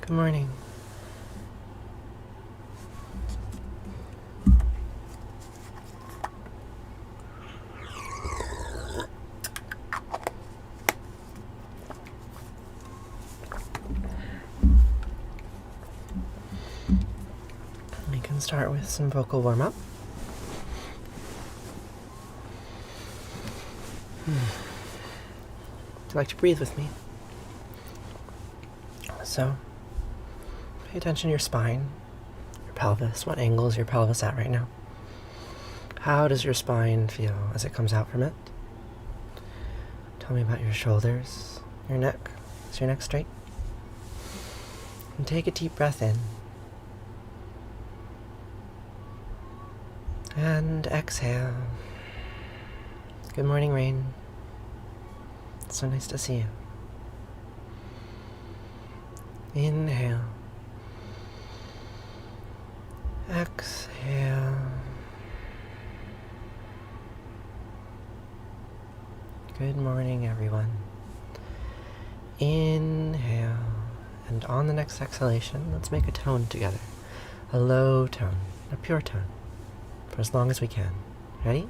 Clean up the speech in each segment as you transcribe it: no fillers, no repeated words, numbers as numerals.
Good morning. We can start with some vocal warm-up. Would you like to breathe with me? So, pay attention to your spine, your pelvis. What angle is your pelvis at right now? How does your spine feel as it comes out from it? Tell me about your shoulders, your neck. Is your neck straight? And take a deep breath in. And exhale. Good morning, Rain. It's so nice to see you. Inhale. Exhale. Good morning, everyone. Inhale. And on the next exhalation, let's make a tone together. A low tone, a pure tone, for as long as we can. Ready?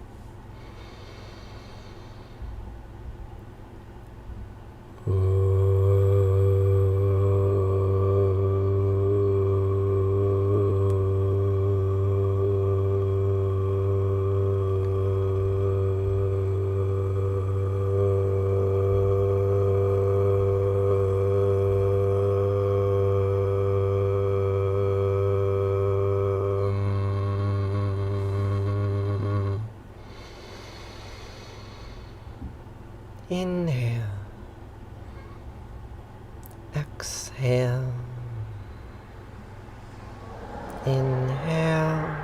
Inhale. Exhale. Inhale.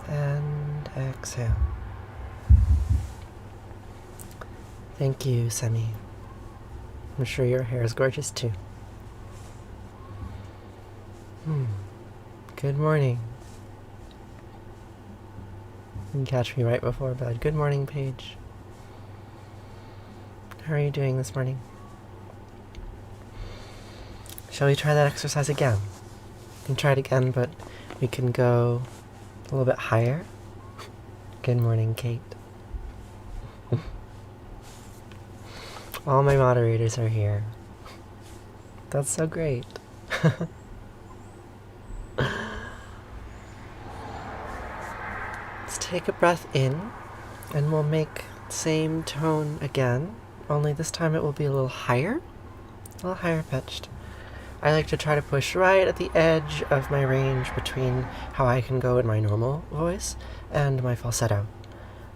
And exhale. Thank you, Semi. I'm sure your hair is gorgeous too. Good morning. You can catch me right before bed. Good morning, Paige. How are you doing this morning? Shall we try that exercise again? We can try it again, but we can go a little bit higher. Good morning, Kate. All my moderators are here. That's so great. Let's take a breath in, and we'll make the same tone again, only this time it will be a little higher pitched. I like to try to push right at the edge of my range between how I can go in my normal voice and my falsetto,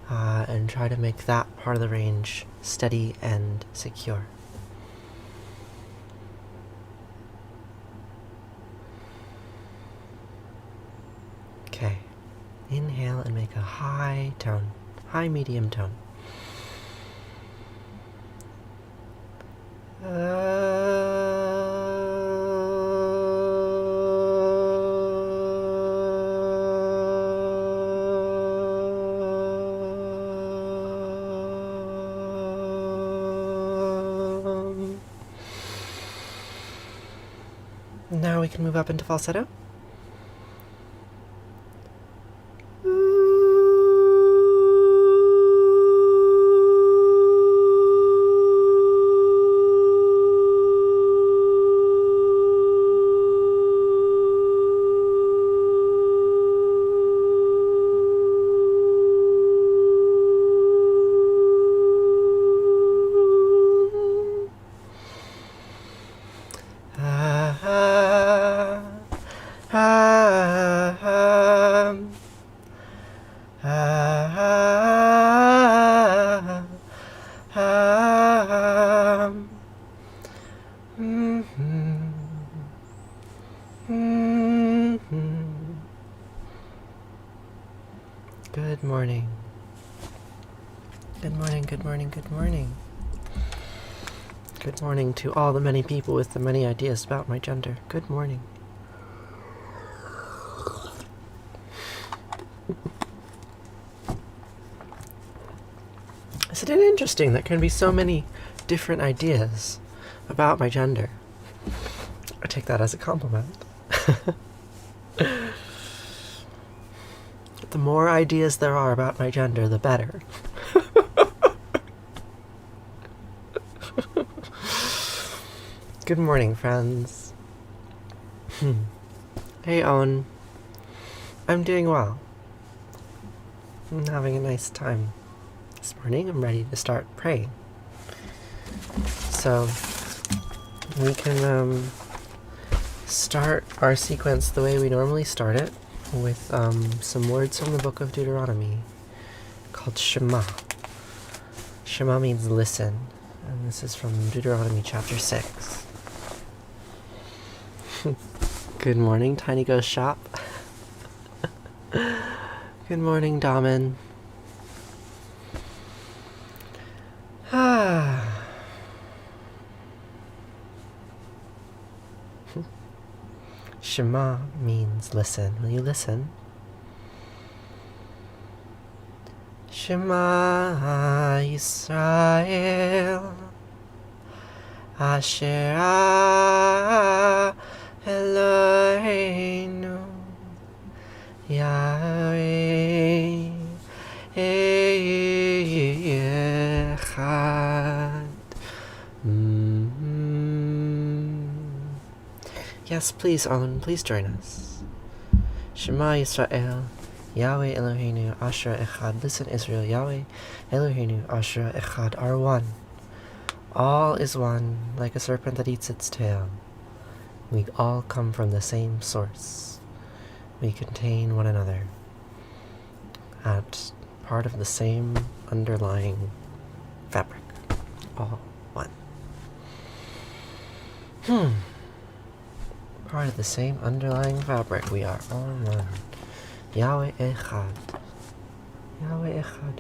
and try to make that part of the range steady and secure. Okay, inhale and make a high tone, high medium tone. Now we can move up into falsetto. Good morning. Good morning, good morning, good morning. Good morning to all the many people with the many ideas about my gender. Good morning. Isn't it interesting that there can be so many different ideas about my gender? I take that as a compliment. The more ideas there are about my gender, the better. Good morning, friends. Hey, Owen. I'm doing well. I'm having a nice time this morning. I'm ready to start praying. So, we can start our sequence the way we normally start it, with some words from the book of Deuteronomy called Shema. Shema means listen, and this is from Deuteronomy chapter 6. Good morning, Tiny Ghost Shop. Good morning, Damen. Shema means listen. Will you listen? Shema Yisrael Asher Eloheinu Yahweh Echad. Yes, please, Owen, please join us. Shema Yisrael, Yahweh Eloheinu Asher Echad. Listen, Israel, Yahweh Eloheinu Asher Echad are one. All is one, like a serpent that eats its tail. We all come from the same source. We contain one another at part of the same underlying fabric. All one. Part of the same underlying fabric. We are all one. Yahweh Echad. Yahweh Echad.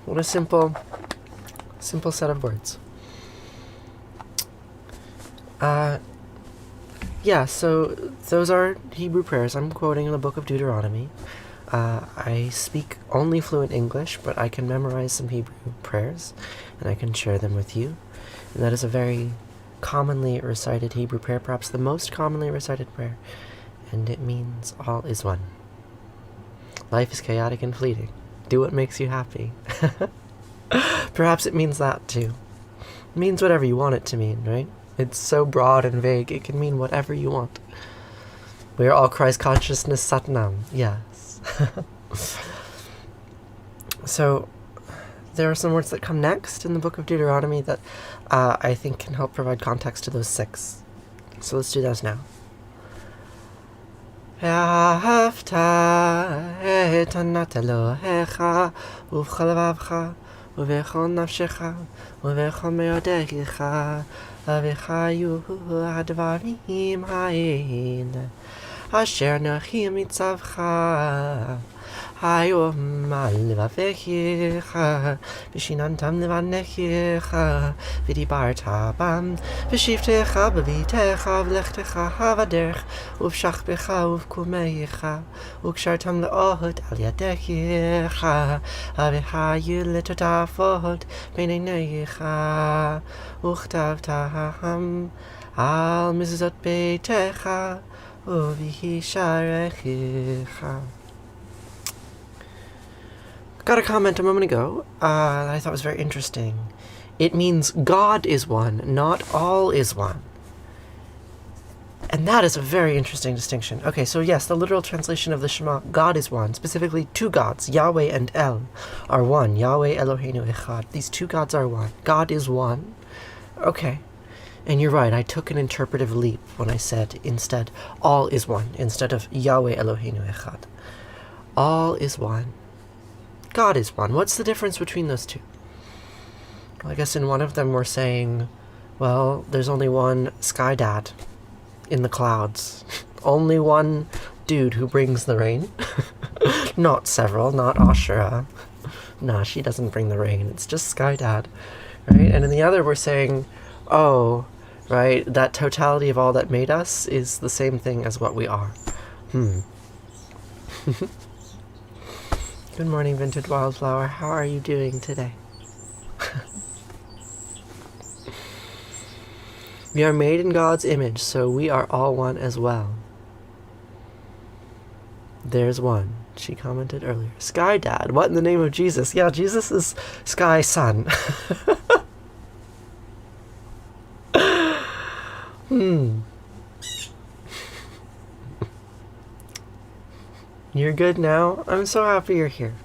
What a simple set of words. Yeah, so those are Hebrew prayers. I'm quoting in the book of Deuteronomy. I speak only fluent English, but I can memorize some Hebrew prayers, and I can share them with you. And that is a very commonly recited Hebrew prayer, perhaps the most commonly recited prayer, and it means all is one. Life is chaotic and fleeting. Do what makes you happy. Perhaps it means that too. It means whatever you want it to mean, right? It's so broad and vague, it can mean whatever you want. We are all Christ consciousness Satnam. Yes. So, there are some words that come next in the book of Deuteronomy that I think can help provide context to those 6. So let's do those now. ואהבת את ענת אלוהיך ובכל לבבך ובכל נפשך ובכל מאודך וחיו הדברים האלה אשר אנוכי מצווך היום על לבביך ושיננתם לבניך ודיברת בם ושבתך בביתך ולכתך בדרך ובשכבך ובקומך וקשרתם לאות על ידיך והיו לטוטפות בין עיניך וכתבתם על מזוזות ביתך ובשעריך. Got a comment a moment ago that I thought was very interesting. It means God is one, not all is one. And that is a very interesting distinction. Okay, so yes, the literal translation of the Shema, God is one. Specifically, 2 gods, Yahweh and El, are one. Yahweh Eloheinu Echad. These 2 gods are one. God is one. Okay. And you're right, I took an interpretive leap when I said instead, all is one, instead of Yahweh Eloheinu Echad. All is one. God is one. What's the difference between those 2? Well, I guess in one of them we're saying, well, there's only one sky dad in the clouds. Only one dude who brings the rain. Not several, not Ashura. Nah, she doesn't bring the rain. It's just sky dad. Right? And in the other we're saying, oh, right, that totality of all that made us is the same thing as what we are. Good morning, Vintage Wildflower. How are you doing today? We are made in God's image, so we are all one as well. There's one, she commented earlier. Sky Dad, what in the name of Jesus? Yeah, Jesus is Sky Son. You're good now? I'm so happy you're here.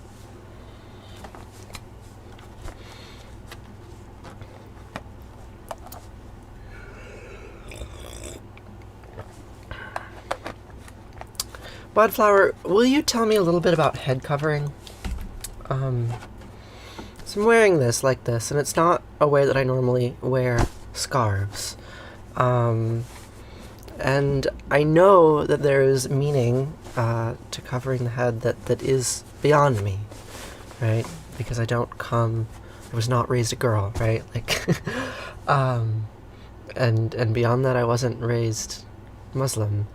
Budflower, will you tell me a little bit about head covering? So I'm wearing this like this, and it's not a way that I normally wear scarves. And I know that there is meaning to covering the head that is beyond me, right? Because I was not raised a girl, right? Like, and beyond that, I wasn't raised Muslim.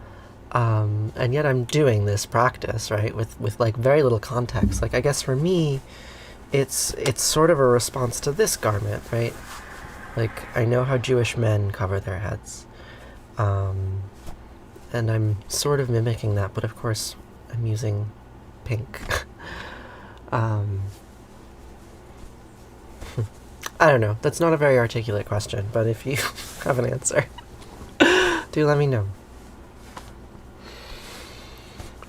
And yet I'm doing this practice, right, with like very little context. Like, I guess for me, it's sort of a response to this garment, right? Like, I know how Jewish men cover their heads. And I'm sort of mimicking that, but of course I'm using pink. I don't know. That's not a very articulate question, but if you have an answer, do let me know.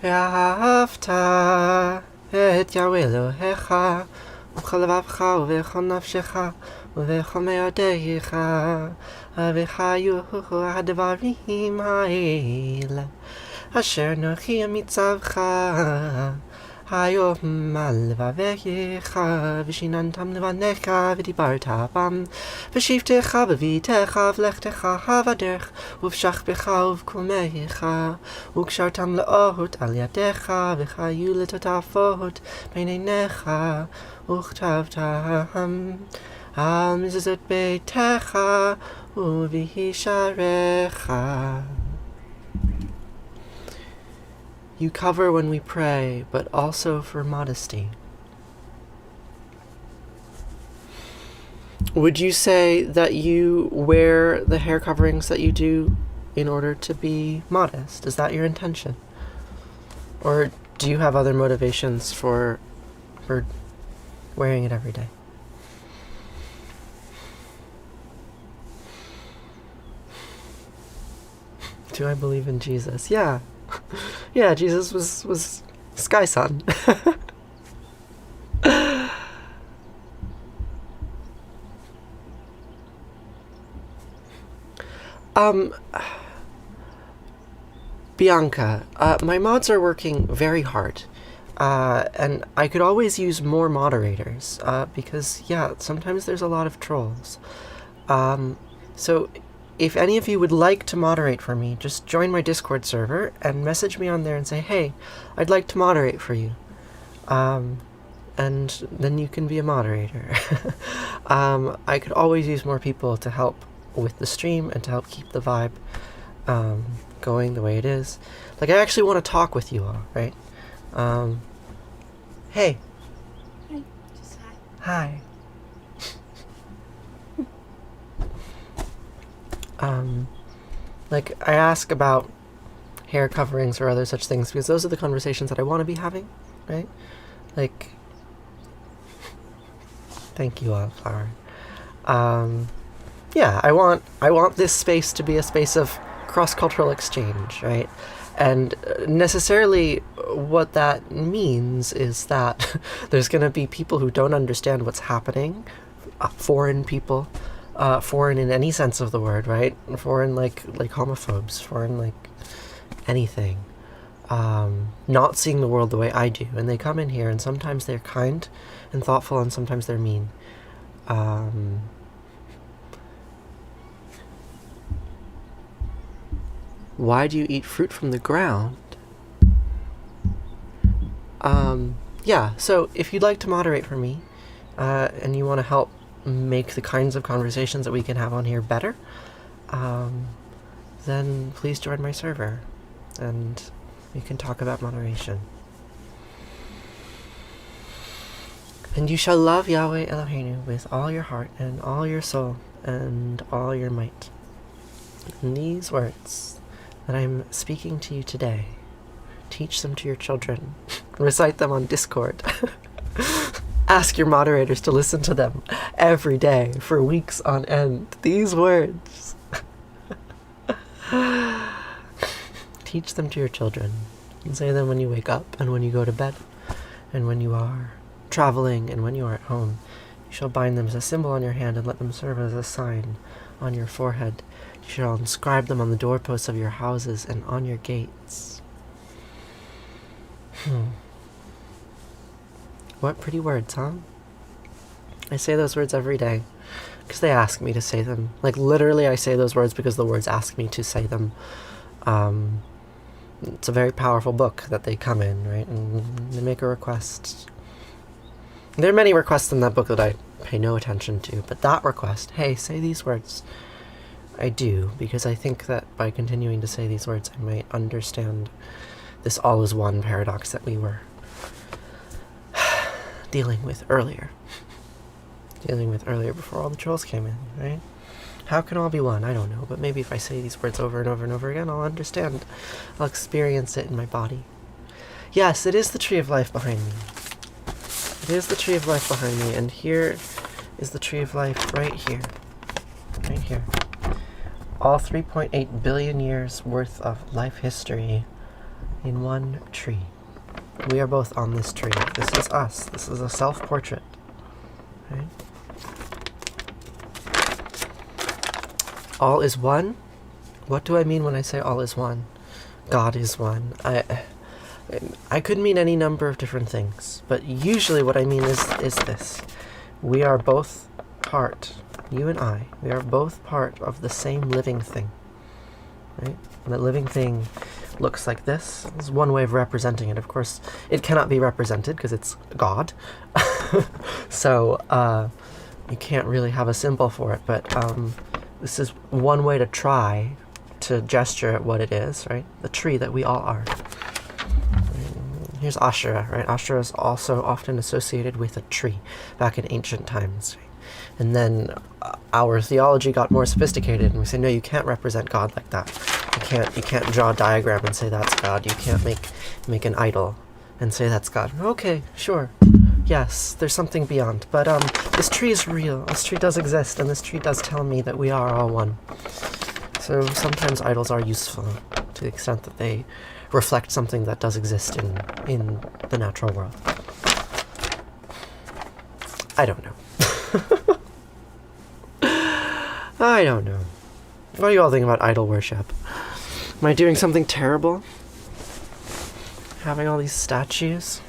ואהבת את יהוה אלוהיך ובכל לבבך ובכל נפשך ובכל מאודך וחיו הדברים האלה אשר אנוכי מצווך היום על לבביך ושיננתם לבניך ודיברת בם ושבתך בביתך ולכתך בדרך ובשכבך ובקומך וקשרתם לאות על ידיך וחיו לטוטפות בין עיניך וכתבתם על מזוזות ביתך ובשעריך. You cover when we pray, but also for modesty. Would you say that you wear the hair coverings that you do in order to be modest? Is that your intention? Or do you have other motivations for wearing it every day? Do I believe in Jesus? Yeah. Yeah, Jesus was Sky Son. Bianca, my mods are working very hard. And I could always use more moderators, because, yeah, sometimes there's a lot of trolls. So if any of you would like to moderate for me, just join my Discord server and message me on there and say, hey, I'd like to moderate for you. And then you can be a moderator. I could always use more people to help with the stream and to help keep the vibe going the way it is. Like, I actually want to talk with you all, right? Hey. Hi. Just hi. Hi. Like, I ask about hair coverings or other such things because those are the conversations that I want to be having, right? Like, thank you, Wildflower. Yeah, I want this space to be a space of cross-cultural exchange, right? And necessarily what that means is that there's going to be people who don't understand what's happening, foreign people, foreign in any sense of the word, right? Foreign like homophobes, foreign like anything, not seeing the world the way I do. And they come in here and sometimes they're kind and thoughtful and sometimes they're mean. Why do you eat fruit from the ground? Yeah, so if you'd like to moderate for me, and you want to help make the kinds of conversations that we can have on here better, then please join my server, and we can talk about moderation. And you shall love Yahweh Eloheinu with all your heart, and all your soul, and all your might. And these words that I'm speaking to you today, teach them to your children. Recite them on Discord. Ask your moderators to listen to them every day for weeks on end. These words. Teach them to your children. And say them when you wake up and when you go to bed and when you are traveling and when you are at home. You shall bind them as a symbol on your hand and let them serve as a sign on your forehead. You shall inscribe them on the doorposts of your houses and on your gates. What pretty words, huh? I say those words every day because they ask me to say them. Like, literally, I say those words because the words ask me to say them. It's a very powerful book that they come in, right? And they make a request. There are many requests in that book that I pay no attention to, but that request, hey, say these words, I do, because I think that by continuing to say these words, I might understand this all is one paradox that we were dealing with earlier before all the trolls came in, right? How can all be one? I don't know, but maybe if I say these words over and over and over again, I'll understand. I'll experience it in my body. Yes, it is the tree of life behind me. It is the tree of life behind me, and here is the tree of life right here. Right here. All 3.8 billion years worth of life history in one tree. We are both on this tree. This is us. This is a self-portrait. Right? All is one? What do I mean when I say all is one? God is one. I could mean any number of different things, but usually what I mean is this. We are both part, you and I, we are both part of the same living thing. Right? And that living thing looks like this. This is one way of representing it. Of course, it cannot be represented because it's God. So you can't really have a symbol for it, but this is one way to try to gesture at what it is, right? The tree that we all are. Here's Asherah, right? Asherah is also often associated with a tree back in ancient times. Right? And then our theology got more sophisticated, and we say, no, you can't represent God like that. You can't draw a diagram and say that's God. You can't make an idol and say that's God. Okay, sure. Yes, there's something beyond. But this tree is real. This tree does exist, and this tree does tell me that we are all one. So sometimes idols are useful to the extent that they reflect something that does exist in the natural world. I don't know. I don't know. What do you all think about idol worship? Am I doing something terrible? Having all these statues?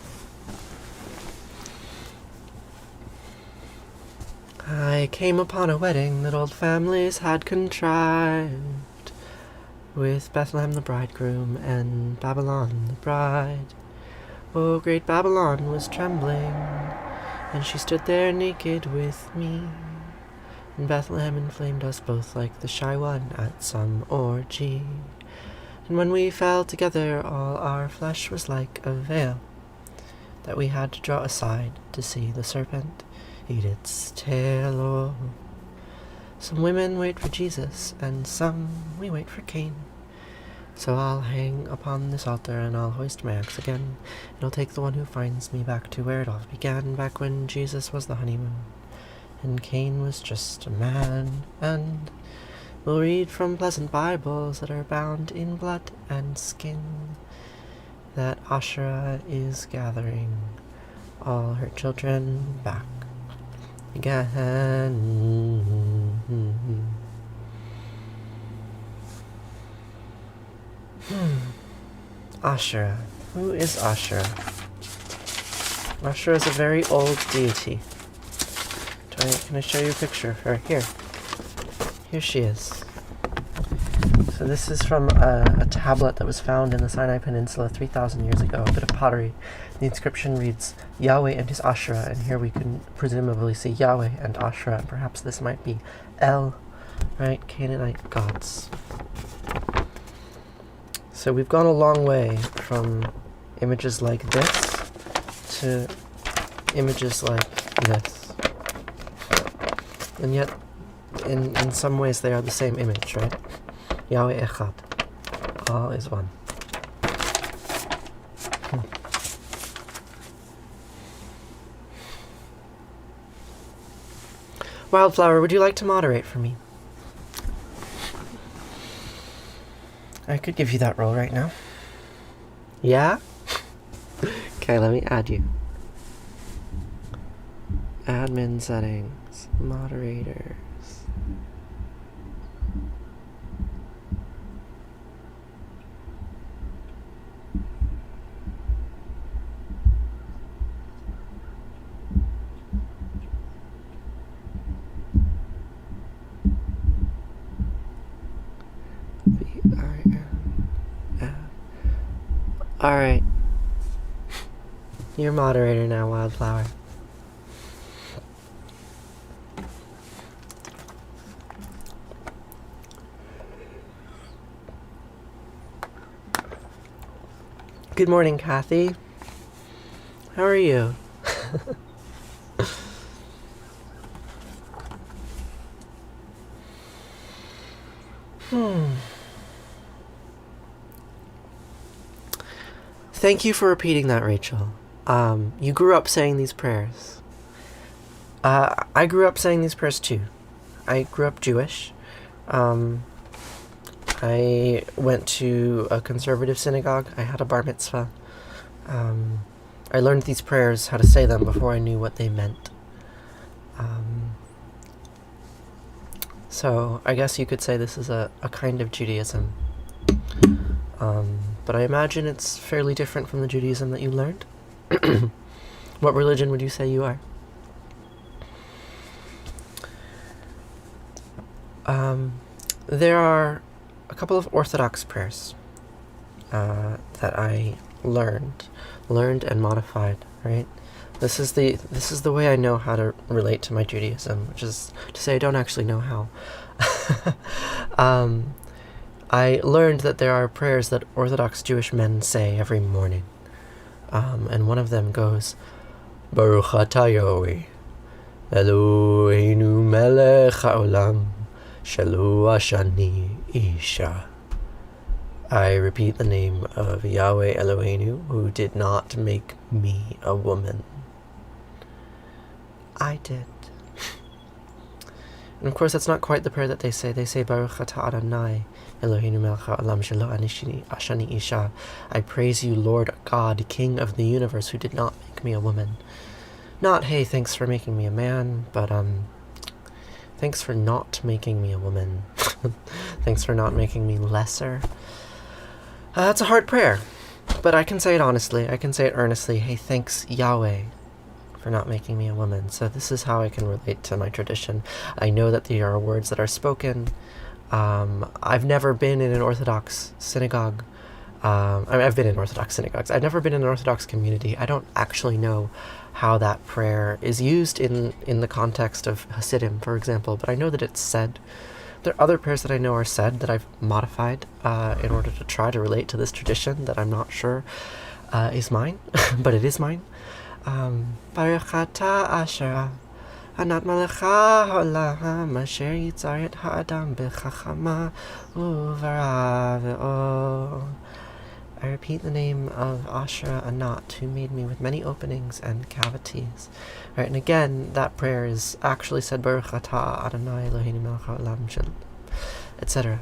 I came upon a wedding that old families had contrived, with Bethlehem the bridegroom and Babylon the bride. Oh, great Babylon was trembling, and she stood there naked with me, and Bethlehem inflamed us both like the shy one at some orgy. And when we fell together, all our flesh was like a veil that we had to draw aside to see the serpent eat its tail. Oh, some women wait for Jesus, and some we wait for Cain. So I'll hang upon this altar, and I'll hoist my axe again, and I'll take the one who finds me back to where it all began, back when Jesus was the honeymoon, and Cain was just a man. And we'll read from pleasant Bibles that are bound in blood and skin, that Asherah is gathering all her children back again. Asherah. Who is Asherah? Asherah is a very old deity. Can I show you a picture of her? Here. Here she is. So this is from a tablet that was found in the Sinai Peninsula 3,000 years ago, a bit of pottery. The inscription reads, Yahweh and his Asherah, and here we can presumably see Yahweh and Asherah, and perhaps this might be El, right? Canaanite gods. So we've gone a long way from images like this to images like this. And yet, in some ways, they are the same image, right? Yahweh Echad. All is one. Wildflower, would you like to moderate for me? I could give you that role right now. Yeah? Okay, let me add you. Admin settings, moderators. Alright. You're moderator now, Wildflower. Good morning, Kathy. How are you? Thank you for repeating that, Rachel. You grew up saying these prayers. I grew up saying these prayers too. I grew up Jewish. I went to a conservative synagogue. I had a bar mitzvah. I learned these prayers, how to say them, before I knew what they meant. So I guess you could say this is a kind of Judaism. But I imagine it's fairly different from the Judaism that you learned. What religion would you say you are? There are a couple of Orthodox prayers that I learned and modified, right? This is the way I know how to relate to my Judaism, which is to say I don't actually know how. I learned that there are prayers that Orthodox Jewish men say every morning. And one of them goes, Baruch atah Yahweh, Eloheinu melech haolam, shelo ashani isha. I repeat the name of Yahweh Eloheinu, who did not make me a woman. I did. And of course, that's not quite the prayer that they say. They say, Baruch atah Adonai, Eloheinu melech haolam, shelo ashani isha. I praise you, Lord God, King of the universe, who did not make me a woman. Not, hey, thanks for making me a man, but, thanks for not making me a woman. Thanks for not making me lesser. That's a hard prayer, but I can say it honestly. I can say it earnestly. Hey, thanks, Yahweh, for not making me a woman. So this is how I can relate to my tradition. I know that there are words that are spoken. I've never been in an Orthodox synagogue. I've been in Orthodox synagogues. I've never been in an Orthodox community. I don't actually know how that prayer is used in the context of Hasidim, for example, but I know that it's said. There are other prayers that I know are said that I've modified in order to try to relate to this tradition that I'm not sure is mine, but it is mine. Baruch atah Asher Anat Malecha Haolam Asher Yitzar et Ha'adam B'Chachama Uvara Ve'or. I repeat the name of Asher Anat, who made me with many openings and cavities. Right, and again, that prayer is actually said Baruch atah Adonai Eloheinu melech haolam shel, etc.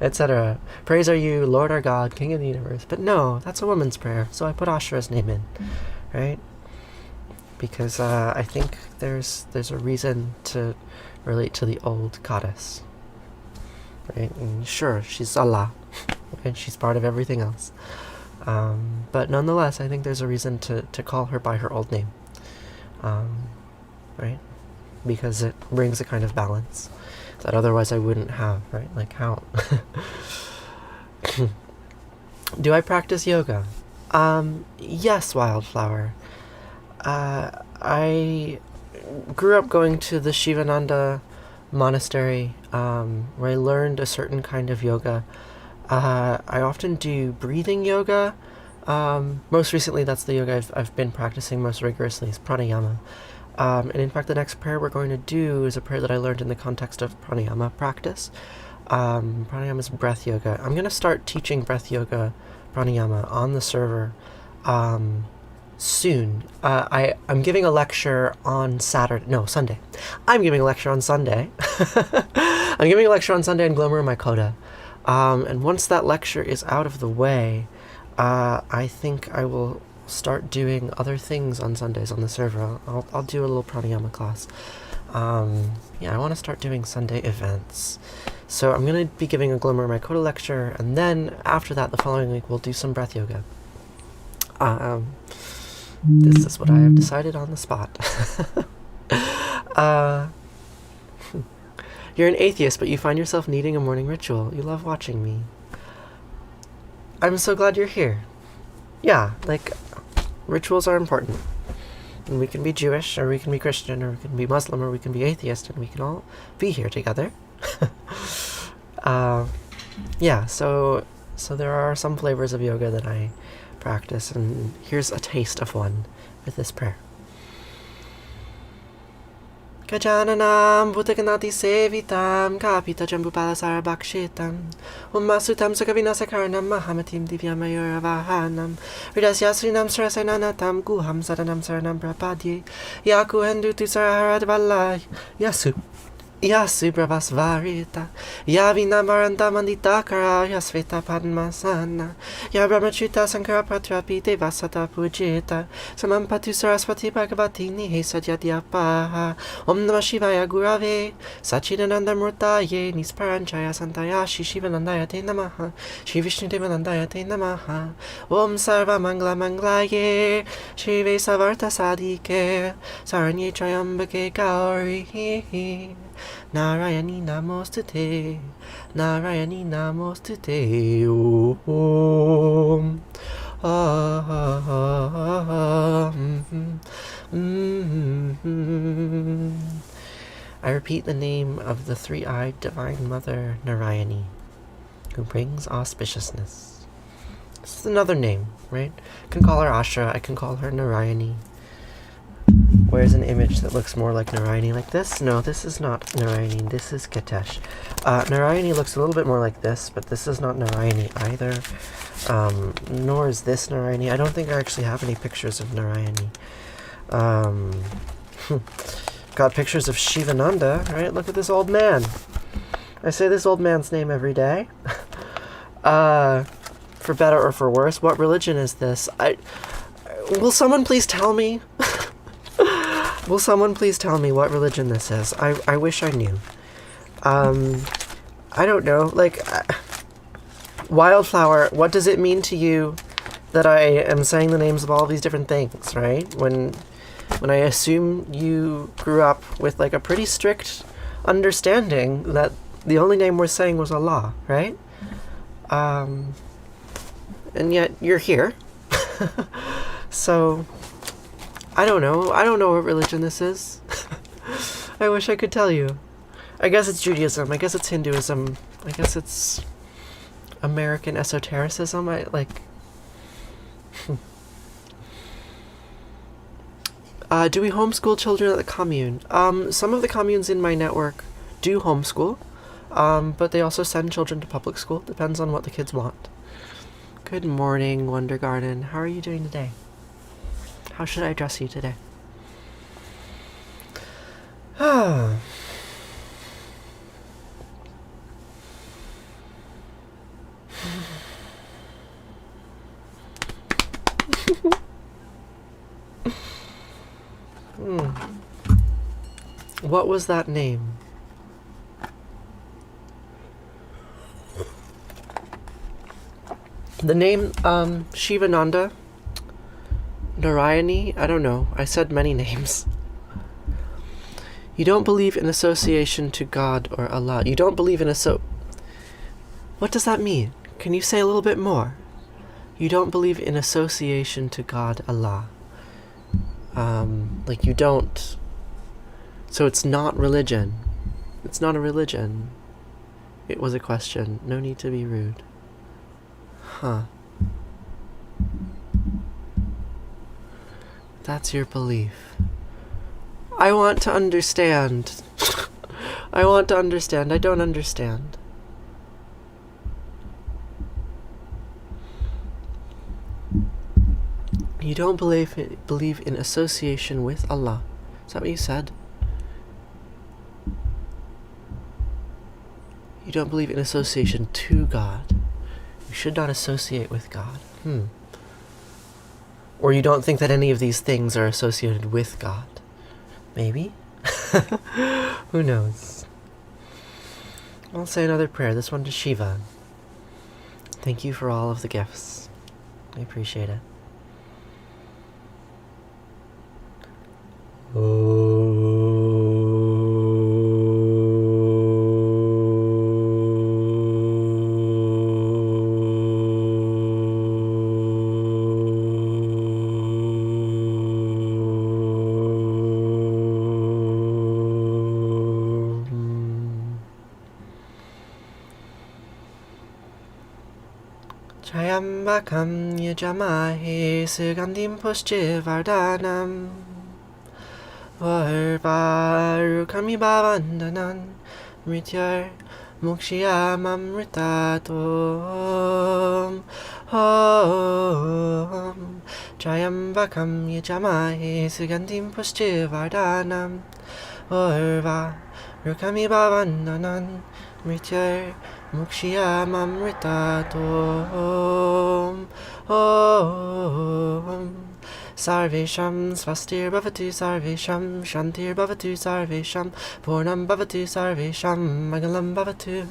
etc. Praise are you, Lord our God, King of the universe. But no, that's a woman's prayer, so I put Asher's name in, right? Because I think there's a reason to relate to the old goddess, right? And sure, she's Allah, and she's part of everything else. But nonetheless, I think there's a reason to call her by her old name, right? Because it brings a kind of balance that otherwise I wouldn't have, right? Like how? Do I practice yoga? Yes, Wildflower. I grew up going to the Shivananda monastery, where I learned a certain kind of yoga. I often do breathing yoga. Most recently, that's the yoga I've been practicing most rigorously, is pranayama. And in fact, the next prayer we're going to do is a prayer that I learned in the context of pranayama practice. Pranayama is breath yoga. I'm gonna start teaching breath yoga pranayama on the server soon. I'm giving a lecture on Sunday. I'm giving a lecture on Sunday. I'm giving a lecture on Sunday in Glomar Maikota. And once that lecture is out of the way, I think I will start doing other things on Sundays on the server. I'll do a little pranayama class. Yeah, I want to start doing Sunday events. So I'm going to be giving a Glomar Maikota lecture, and then after that, the following week, we'll do some breath yoga. This is what I have decided on the spot. You're an atheist, but you find yourself needing a morning ritual. You love watching me. I'm so glad you're here. Yeah, like, rituals are important. And we can be Jewish, or we can be Christian, or we can be Muslim, or we can be atheist, and we can all be here together. Yeah, so there are some flavors of yoga that I practice, and here's a taste of one with this prayer. Gajananam Bhuttaganati Sevitam Kapita Jambupalasara Bhakshitam Ummasutam Sakavinasakaranam Mahamatim Divyamayuravahanam Ridasyasrinam Sarasananatam Guham Sadanam Saranam Prapadye Yaku Hendutu Saraharadvalai Yasu Brahmasvarita Yavina Maranta Mandita Kara Yasveta Padmasana Ya Brahmachuta Sankara Patrapi Devasata Pujita Samampatu Saraswati Bhagavati Nihe Sadyadyapaha Om Namah Shivaya Gurave Sachidananda Murtaye Nisparanchaya Santaya Shivanandaya Te Namaha Shri Vishnu Devanandaya Te Namaha Om Sarva Mangla Manglaye Shri Vesavarta Sadike Saranye Trayambake Gauri Narayani Namostute Narayani Namostute Om I repeat the name of the three-eyed Divine Mother Narayani, who brings auspiciousness. This is another name, right? I can call her Ashra, I can call her Narayani. Where's an image that looks more like Narayani like this? No, this is not Narayani, this is Ketesh. Narayani looks a little bit more like this, but this is not Narayani either. Nor is this Narayani. I don't think I actually have any pictures of Narayani. Got pictures of Shivananda, right? Look at this old man. I say this old man's name every day. For better or for worse. What religion is this? Will someone please tell me? Will someone please tell me what religion this is? I wish I knew. I don't know. Like, Wildflower, what does it mean to you that I am saying the names of all these different things, right? When I assume you grew up with, like, a pretty strict understanding that the only name we're saying was Allah, right? And yet you're here. So, I don't know. I don't know what religion this is. I wish I could tell you. I guess it's Judaism. I guess it's Hinduism. I guess it's American esotericism. Do we homeschool children at the commune? Some of the communes in my network do homeschool, but they also send children to public school. Depends on what the kids want. Good morning, Wonder Garden. How are you doing today? How should I address you today? What was that name? The name, Shivananda, Narayani, I don't know. I said many names. You don't believe in association to God or Allah. You don't believe in What does that mean? Can you say a little bit more? You don't believe in association to God, Allah. Like you don't. So it's not religion. It's not a religion. It was a question. No need to be rude. Huh. That's your belief. I want to understand. I want to understand. I don't understand. You don't believe in association with Allah. Is that what you said? You don't believe in association to God. You should not associate with God. Or you don't think that any of these things are associated with God. Maybe? Who knows? I'll say another prayer, this one to Shiva. Thank you for all of the gifts. I appreciate it. Trayambakam yajamahe sugandim pushchivardhanam Varvarukami bhavandanan mrityar mukshiyamamritatom Om Trayambakam yajamahe sugandim pushchivardhanam Varvarukami bhavandanan mrityar mukshiyamamritatom Om Sarvesham svastir bhavatu sarvesham shantir bhavatu sarvesham purnam bhavatu sarvesham mangalam bhavatu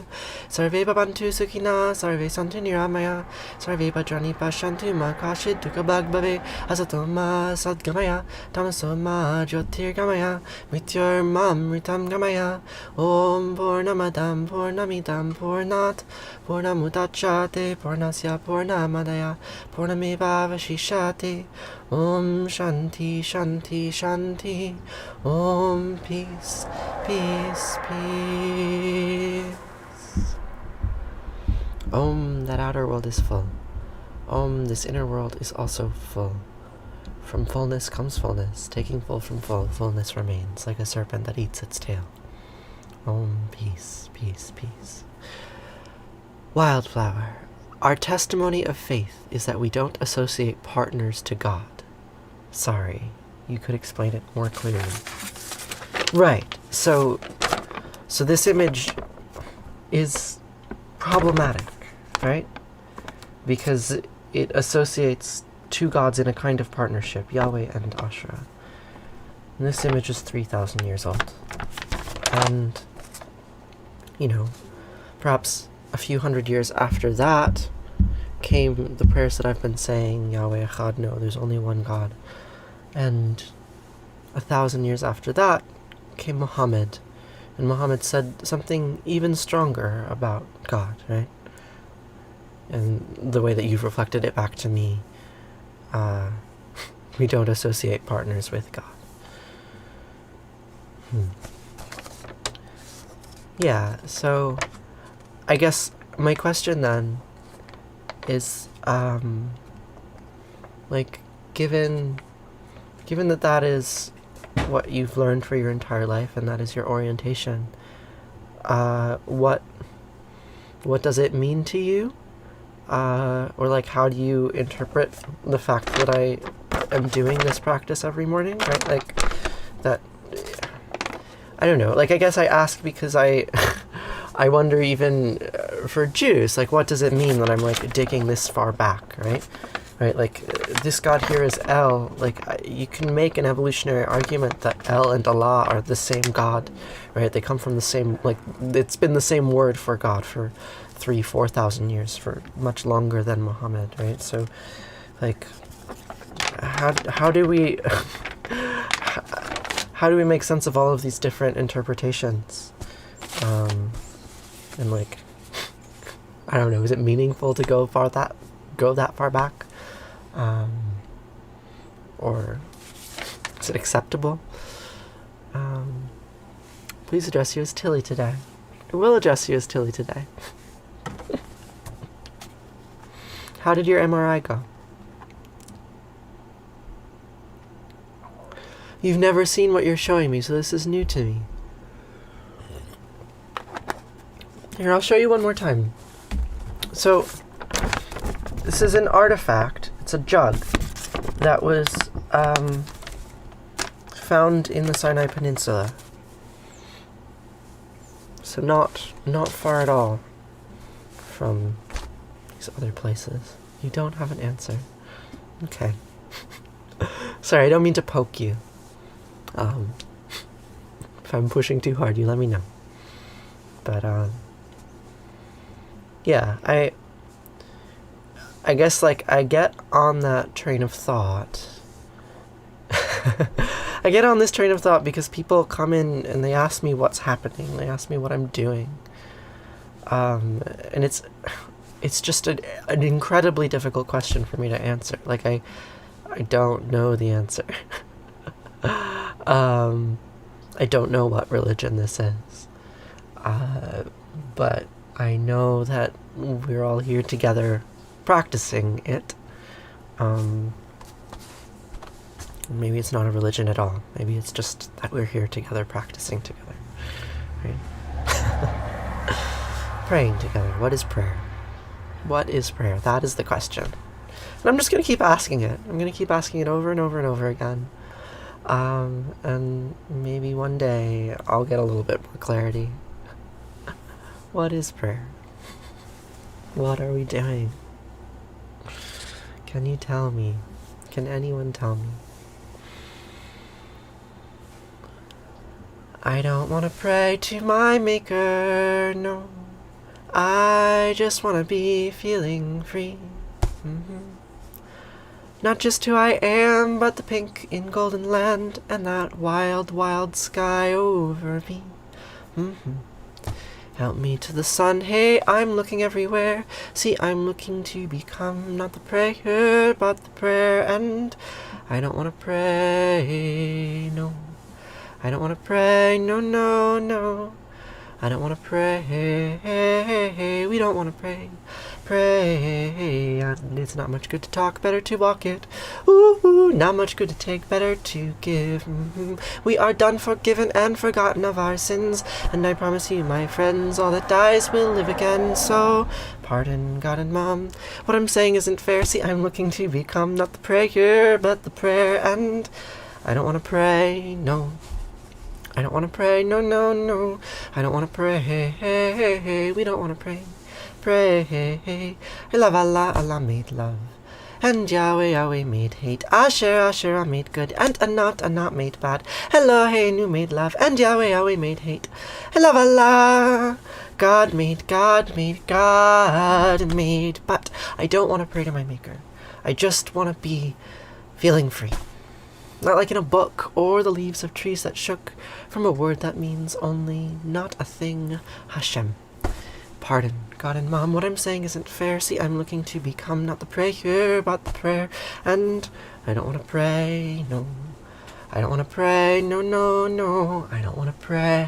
sarve bhavantu sukhina sarve santu niramaya sarve bhadrani pashantu ma kashid dukkha bhave asatoma sadgamaya tamasoma jyotirgamaya mrityurmamritam gamaya Om purnamadam purnamidam purnat purnamudachyate purnasya purnamadaya purnameva vashishyate Om Shanti Shanti Shanti Om Peace Peace Peace Om, that outer world is full. Om, this inner world is also full. From fullness comes fullness. Taking full from full, fullness remains, like a serpent that eats its tail. Om Peace Peace Peace Wildflower, our testimony of faith is that we don't associate partners to God. Sorry, you could explain it more clearly. Right, so this image is problematic, right? Because it associates two gods in a kind of partnership, Yahweh and Ashura. And this image is 3,000 years old. And, perhaps a few hundred years after that came the prayers that I've been saying, Yahweh Echad, no, there's only one God. And 1,000 years after that came Muhammad. And Muhammad said something even stronger about God, right? And the way that you've reflected it back to me, we don't associate partners with God. Yeah, so I guess my question then is, given that is what you've learned for your entire life and that is your orientation, what does it mean to you? Or how do you interpret the fact that I am doing this practice every morning, right? That, I don't know, I guess I ask because I wonder even for Jews, what does it mean that I'm digging this far back, right? Right, this God here is El. You can make an evolutionary argument that El and Allah are the same God, right? They come from the same, it's been the same word for God for 3,000-4,000 years, for much longer than Muhammad, right? So, how do we how do we make sense of all of these different interpretations? And I don't know, is it meaningful to go that far back? Or is it acceptable? Please address you as Tilly today. I will address you as Tilly today. How did your MRI go? You've never seen what you're showing me, so this is new to me. Here, I'll show you one more time. So, this is an artifact. It's a jug. that was found in the Sinai Peninsula. So not far at all from these other places. You don't have an answer. Okay. Sorry, I don't mean to poke you. If I'm pushing too hard, you let me know. But yeah, I guess like I get on that train of thought. I get on this train of thought because people come in and they ask me what's happening. They ask me what I'm doing. And it's just an incredibly difficult question for me to answer. Like I don't know the answer. I don't know what religion this is. But I know that we're all here together practicing it. Maybe it's not a religion at all. Maybe it's just that we're here together practicing together. Right? Praying together. What is prayer? What is prayer? That is the question. And I'm just going to keep asking it. I'm going to keep asking it over and over and over again. And maybe one day I'll get a little bit more clarity. What is prayer? What are we doing? Can you tell me? Can anyone tell me? I don't want to pray to my maker, no. I just want to be feeling free. Not just who I am, but the pink in golden land and that wild, wild sky over me. Help me to the sun, hey, I'm looking everywhere. See, I'm looking to become not the prayer, but the prayer. And I don't want to pray, no. I don't want to pray, no, no, no. I don't want to pray, we don't want to pray. Pray, and it's not much good to talk, better to walk it. Ooh, not much good to take, better to give. We are done, forgiven, and forgotten of our sins. And I promise you, my friends, all that dies will live again. So, pardon, God and Mom. What I'm saying isn't fair. See, I'm looking to become not the prayer, but the prayer. And I don't want to pray, no. I don't want to pray, no, no, no. I don't want to pray, we don't want to pray. Pray, love Allah, Allah made love. And Yahweh, Yahweh made hate. Asher, Asher, made good. And Anat made bad. Elohenu made love. And Yahweh, Yahweh made hate. Love Allah. God made, God made, God made. But I don't want to pray to my maker. I just want to be feeling free. Not like in a book, or the leaves of trees that shook from a word that means only not a thing, Hashem. Pardon, God and Mom, what I'm saying isn't fair. See, I'm looking to become not the prayer, but the prayer. And I don't want to pray, no. I don't want to pray, no, no, no. I don't want to pray.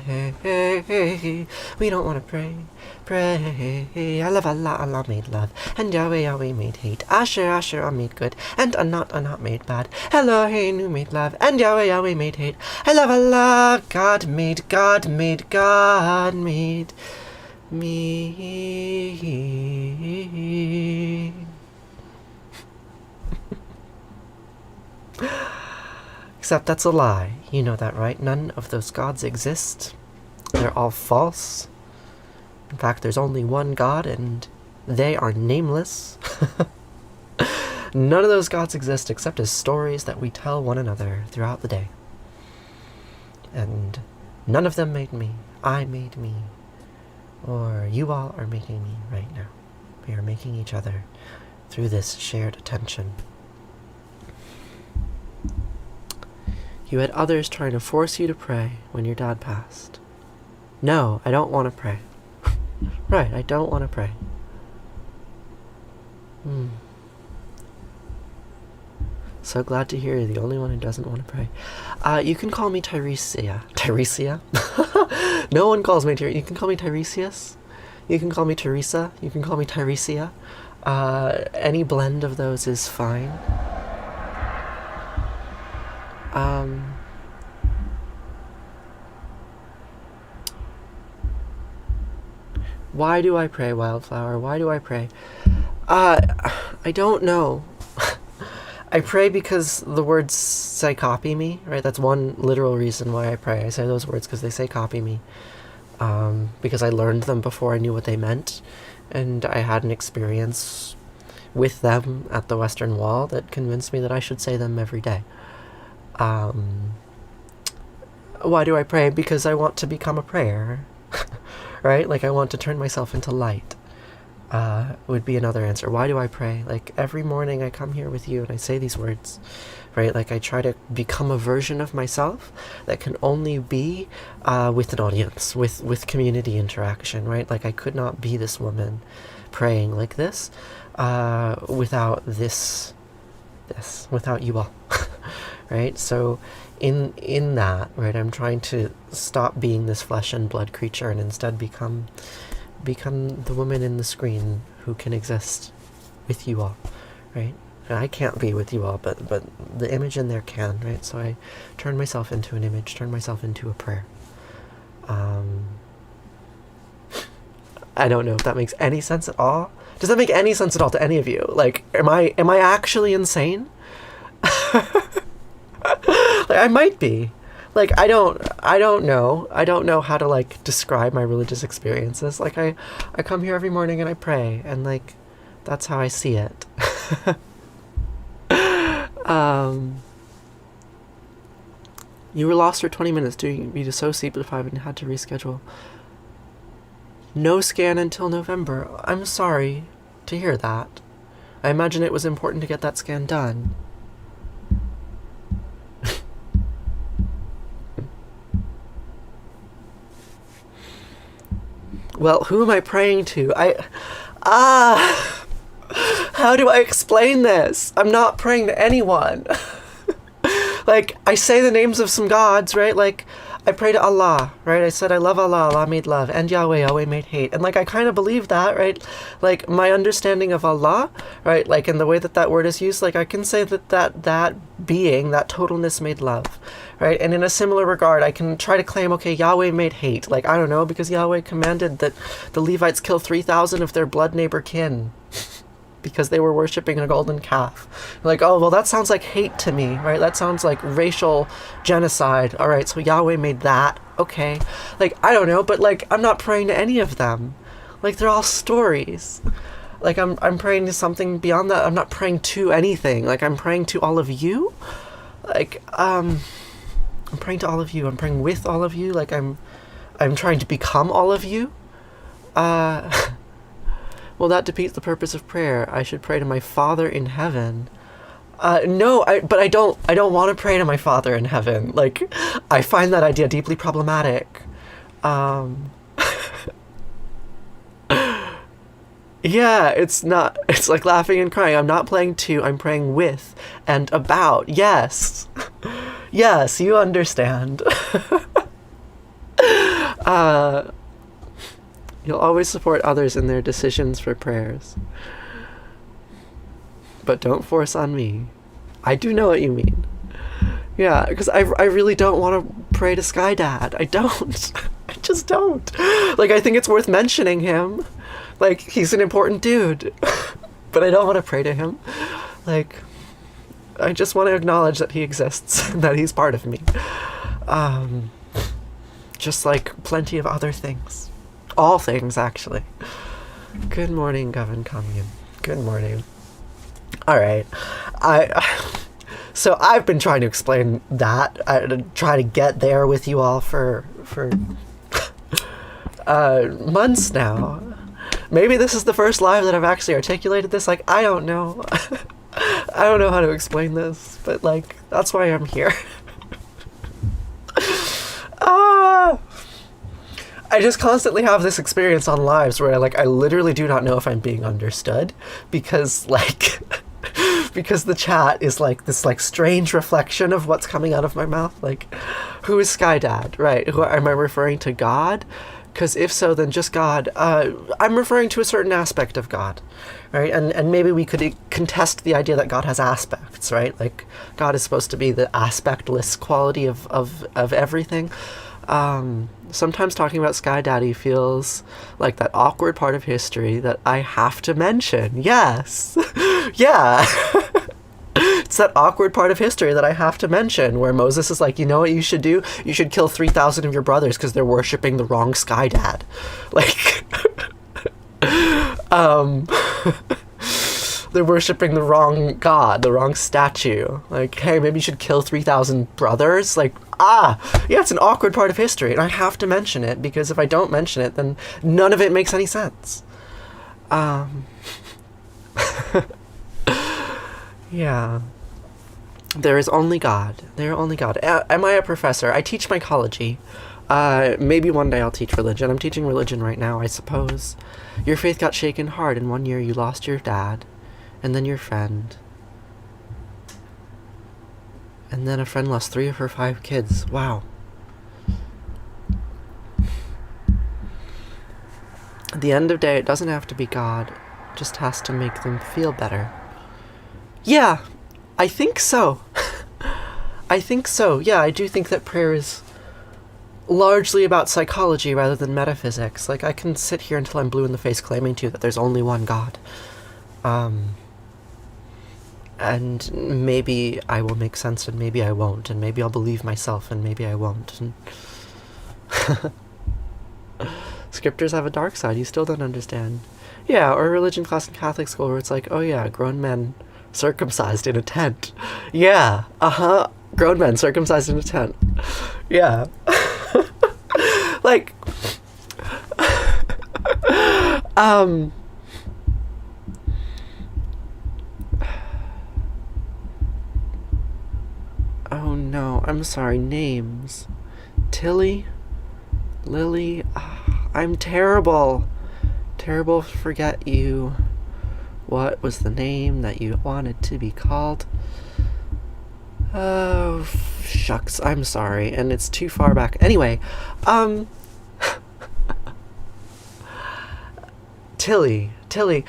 We don't want to pray. Pray. I love Allah, Allah made love. And Yahweh, Yahweh made hate. Asher, Asher, made good. And Anat made bad. Elohenu made love. And Yahweh, Yahweh made hate. I love Allah. God made, God made, God made me. Except that's a lie. You know that, right? None of those gods exist. They're all false. In fact, there's only one God, and they are nameless. None of those gods exist except as stories that we tell one another throughout the day. And none of them made me. I made me. Or you all are making me right now. We are making each other through this shared attention. You had others trying to force you to pray when your dad passed. No, I don't want to pray. Right, I don't want to pray. So glad to hear you're the only one who doesn't want to pray. You can call me Tiresias. Tiresias? No one calls me Tiresias. You can call me Tiresias. You can call me Teresa. You can call me Tiresias. Any blend of those is fine. Why do I pray, Wildflower? Why do I pray? I don't know. I pray because the words say copy me, right? That's one literal reason why I pray. I say those words because they say copy me. Because I learned them before I knew what they meant. And I had an experience with them at the Western Wall that convinced me that I should say them every day. Why do I pray? Because I want to become a prayer, right? Like I want to turn myself into light. Would be another answer. Why do I pray? Like every morning I come here with you and I say these words, right? Like I try to become a version of myself that can only be with an audience, with community interaction, right? Like I could not be this woman praying like this without without you all, right? So in that, right, I'm trying to stop being this flesh and blood creature and instead become the woman in the screen who can exist with you all, right? And I can't be with you all, but the image in there can, right? So I turn myself into an image, turn myself into a prayer. I don't know if that makes any sense at all. Does that make any sense at all to any of you? Like, am I actually insane? Like, I might be. Like, I don't know. I don't know how to, like, describe my religious experiences. Like, I come here every morning and I pray, and, like, that's how I see it. You were lost for 20 minutes doing me to so sleep at 5 and had to reschedule. No scan until November. I'm sorry to hear that. I imagine it was important to get that scan done. Well, who am I praying to? How do I explain this? I'm not praying to anyone. Like, I say the names of some gods, right? Like, I pray to Allah, right? I said I love Allah, Allah made love, and Yahweh, Yahweh made hate. And, like, I kind of believe that, right? Like, my understanding of Allah, right? Like, in the way that word is used, like, I can say that being, that totalness made love, right? And in a similar regard, I can try to claim, okay, Yahweh made hate. Like, I don't know, because Yahweh commanded that the Levites kill 3,000 of their blood neighbor kin because they were worshipping a golden calf. Like, oh, well, that sounds like hate to me, right? That sounds like racial genocide. All right, so Yahweh made that. Okay. Like, I don't know, but, like, I'm not praying to any of them. Like, they're all stories. Like, I'm praying to something beyond that. I'm not praying to anything. Like, I'm praying to all of you. Like, I'm praying to all of you. I'm praying with all of you. Like, I'm trying to become all of you. Well, that defeats the purpose of prayer. I should pray to my Father in heaven. No, but I don't want to pray to my Father in heaven. Like, I find that idea deeply problematic. Yeah, it's like laughing and crying. I'm not praying to, I'm praying with and about. Yes. Yes, you understand. You'll always support others in their decisions for prayers. But don't force on me. I do know what you mean. Yeah, because I really don't want to pray to Sky Dad. I don't. I just don't. Like, I think it's worth mentioning him. Like, he's an important dude. But I don't want to pray to him. Like, I just want to acknowledge that he exists. And that he's part of me. Just like plenty of other things. All things, actually. Good morning, Govin Commune. Good morning. All right. So I've been trying to explain that. I try to get there with you all for months now. Maybe this is the first live that I've actually articulated this. Like, I don't know. I don't know how to explain this, but, like, that's why I'm here. I just constantly have this experience on lives where, like, I literally do not know if I'm being understood because, like, because the chat is, like, this, like, strange reflection of what's coming out of my mouth. Like, who is Sky Dad, right? Who am I referring to? God? Because if so, then just God. I'm referring to a certain aspect of God, right? And maybe we could contest the idea that God has aspects, right? Like, God is supposed to be the aspectless quality of everything. Sometimes talking about Sky Daddy feels like that awkward part of history that I have to mention. Yes. Yeah. It's that awkward part of history that I have to mention, where Moses is like, you know what you should do? You should kill 3,000 of your brothers because they're worshiping the wrong sky dad. Like, they're worshiping the wrong god, the wrong statue. Like, hey, maybe you should kill 3,000 brothers? Like, yeah, it's an awkward part of history, and I have to mention it, because if I don't mention it, then none of it makes any sense. Yeah. There is only God. There are only God. Am I a professor? I teach mycology. Maybe one day I'll teach religion. I'm teaching religion right now, I suppose. Your faith got shaken hard. In 1 year you lost your dad, and then your friend. And then a friend lost 3 of her 5 kids. Wow. At the end of the day, it doesn't have to be God. It just has to make them feel better. Yeah, I think so. I think so. Yeah, I do think that prayer is largely about psychology rather than metaphysics. Like, I can sit here until I'm blue in the face claiming to you that there's only one God. And maybe I will make sense, and maybe I won't, and maybe I'll believe myself, and maybe I won't. And scriptures have a dark side you still don't understand. Yeah, or a religion class in Catholic school where it's like, oh yeah, grown men circumcised in a tent. Yeah, grown men circumcised in a tent. Yeah. Like, oh no, I'm sorry, names. Tilly? Lily? I'm terrible. Terrible, forget you. What was the name that you wanted to be called? Oh, shucks, I'm sorry, and it's too far back. Anyway, Tilly, do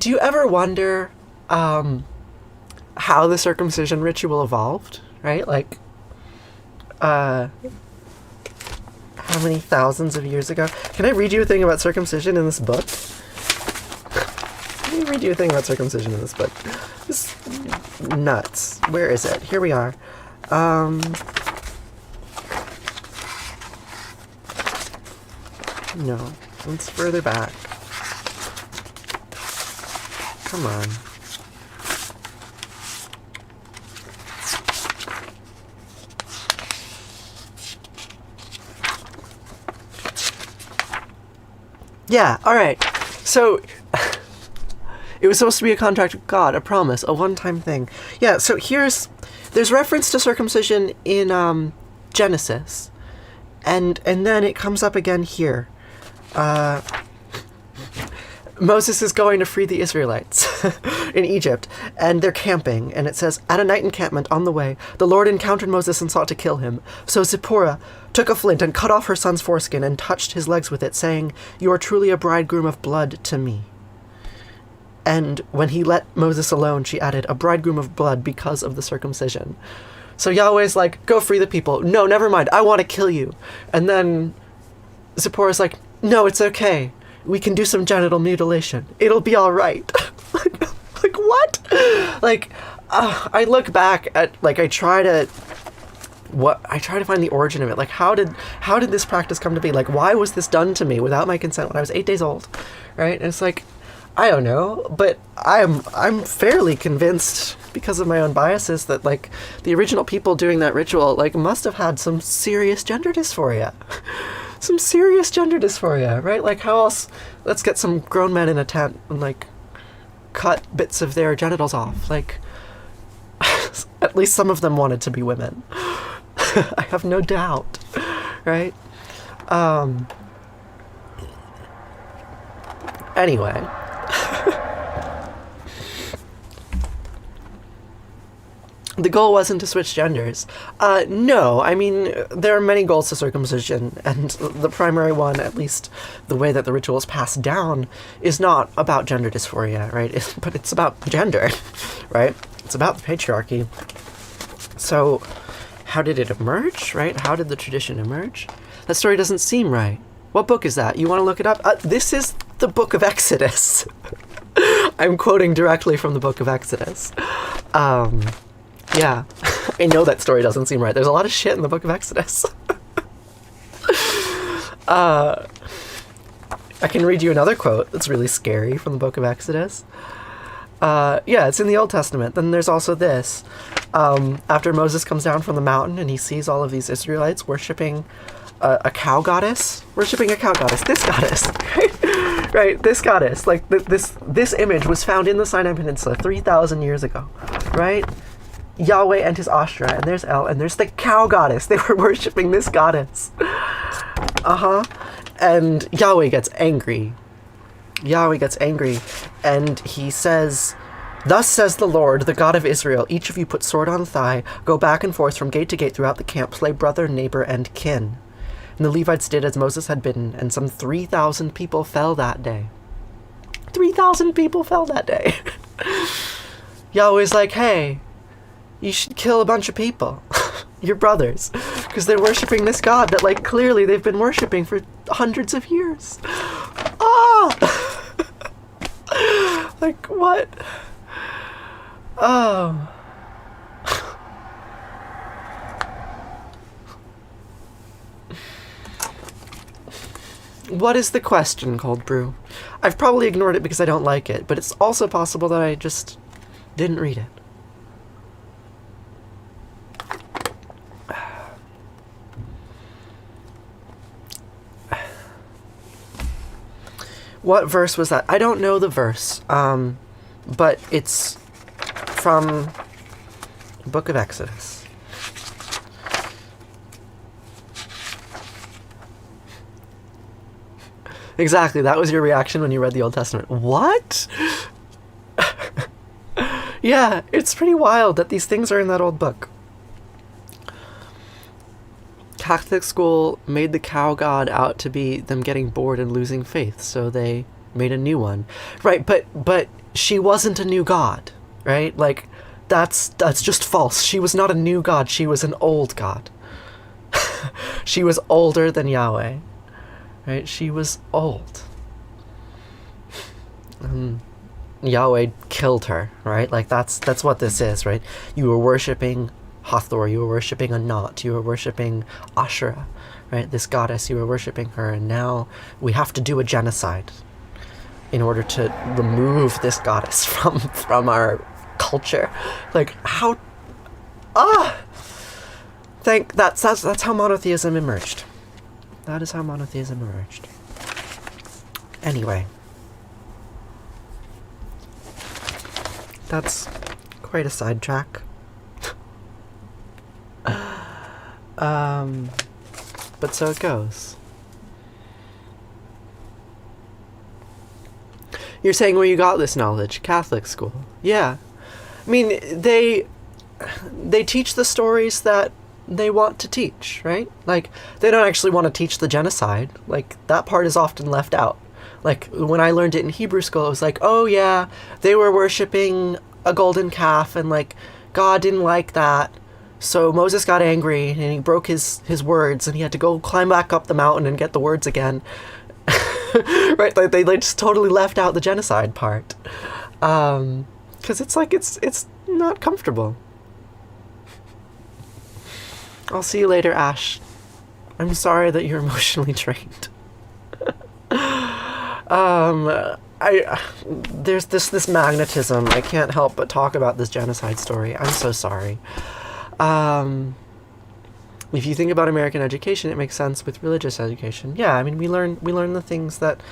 you ever wonder, how the circumcision ritual evolved, right? Like, how many thousands of years ago? Can I read you a thing about circumcision in this book? Let me read you a thing about circumcision in this book. This is nuts. Where is it? Here we are. No, it's further back. Come on. Yeah, alright. So, it was supposed to be a contract with God, a promise, a one-time thing. Yeah, so there's reference to circumcision in Genesis, and then it comes up again here. Moses is going to free the Israelites in Egypt, and they're camping, and it says, at a night encampment on the way, the Lord encountered Moses and sought to kill him. So Zipporah took a flint and cut off her son's foreskin and touched his legs with it, saying, you are truly a bridegroom of blood to me. And when he let Moses alone, she added, a bridegroom of blood because of the circumcision. So Yahweh's like, go free the people. No, never mind, I want to kill you. And then Zipporah's like, no, it's okay. We can do some genital mutilation. It'll be all right. Like what? Like, I look back at, like, I try to find the origin of it. Like, how did this practice come to be? Like, why was this done to me without my consent when I was 8 days old? Right? And it's like, I don't know, but I'm fairly convinced, because of my own biases, that, like, the original people doing that ritual, like, must have had some serious gender dysphoria. Some serious gender dysphoria, right? Like, how else? Let's get some grown men in a tent and, like, cut bits of their genitals off. Like, at least some of them wanted to be women. I have no doubt, right? Anyway. The goal wasn't to switch genders. No, I mean, there are many goals to circumcision, and the primary one, at least the way that the ritual is passed down, is not about gender dysphoria, right? But it's about gender, right? It's about the patriarchy. So, how did it emerge, right? How did the tradition emerge? That story doesn't seem right. What book is that? You want to look it up? This is the Book of Exodus. I'm quoting directly from the Book of Exodus. Yeah. I know that story doesn't seem right. There's a lot of shit in the book of Exodus. I can read you another quote that's really scary from the book of Exodus. Yeah, it's in the Old Testament. Then there's also this. After Moses comes down from the mountain and he sees all of these Israelites worshipping a cow goddess. Worshipping a cow goddess. This goddess. Right? This goddess. Like, this image was found in the Sinai Peninsula 3,000 years ago. Right? Yahweh and his Ashra, and there's El, and there's the cow goddess. They were worshipping this goddess. And Yahweh gets angry. Yahweh gets angry, and he says, "Thus says the Lord, the God of Israel, each of you put sword on thigh, go back and forth from gate to gate throughout the camp, slay brother, neighbor, and kin." And the Levites did as Moses had bidden, and some 3,000 people fell that day. 3,000 people fell that day. Yahweh's like, hey, you should kill a bunch of people, your brothers, because they're worshipping this God that, like, clearly they've been worshipping for hundreds of years. Ah! Like, what? Oh. What is the question, Cold Brew? I've probably ignored it because I don't like it, but it's also possible that I just didn't read it. What verse was that? I don't know the verse, but it's from the book of Exodus. Exactly, that was your reaction when you read the Old Testament. What? Yeah, it's pretty wild that these things are in that old book. Catholic school made the cow god out to be them getting bored and losing faith, so they made a new one. Right, but she wasn't a new god, right? Like, that's just false. She was not a new god, she was an old god. She was older than Yahweh. Right? She was old. Yahweh killed her, right? Like, that's what this is, right? You were worshipping Hathor, you were worshipping Anat, you were worshipping Asherah, right? This goddess, you were worshipping her, and now we have to do a genocide in order to remove this goddess from our culture. Like, how... That's how monotheism emerged. That is how monotheism emerged. Anyway. That's quite a sidetrack. But so it goes. You're saying where you got this knowledge? Catholic school. Yeah. I mean, they teach the stories that they want to teach, right? Like, they don't actually want to teach the genocide. Like, that part is often left out. Like, when I learned it in Hebrew school, it was like, oh yeah, they were worshipping a golden calf, and, like, God didn't like that, so Moses got angry, and he broke his words, and he had to go climb back up the mountain and get the words again. Right? Like, they just totally left out the genocide part. 'Cause it's like, it's not comfortable. I'll see you later, Ash. I'm sorry that you're emotionally drained. There's this magnetism. I can't help but talk about this genocide story. I'm so sorry. If you think about American education, it makes sense with religious education. Yeah, I mean, we learn the things that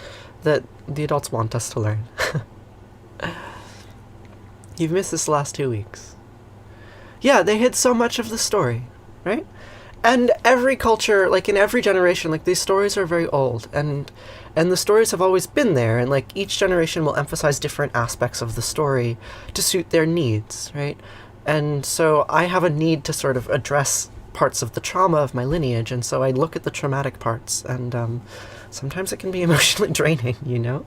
the adults want us to learn. You've missed this last 2 weeks. Yeah, they hid so much of the story. Right? And every culture, like in every generation, like these stories are very old, and the stories have always been there, and like each generation will emphasize different aspects of the story to suit their needs, right? And so I have a need to sort of address parts of the trauma of my lineage, and so I look at the traumatic parts, and sometimes it can be emotionally draining, you know?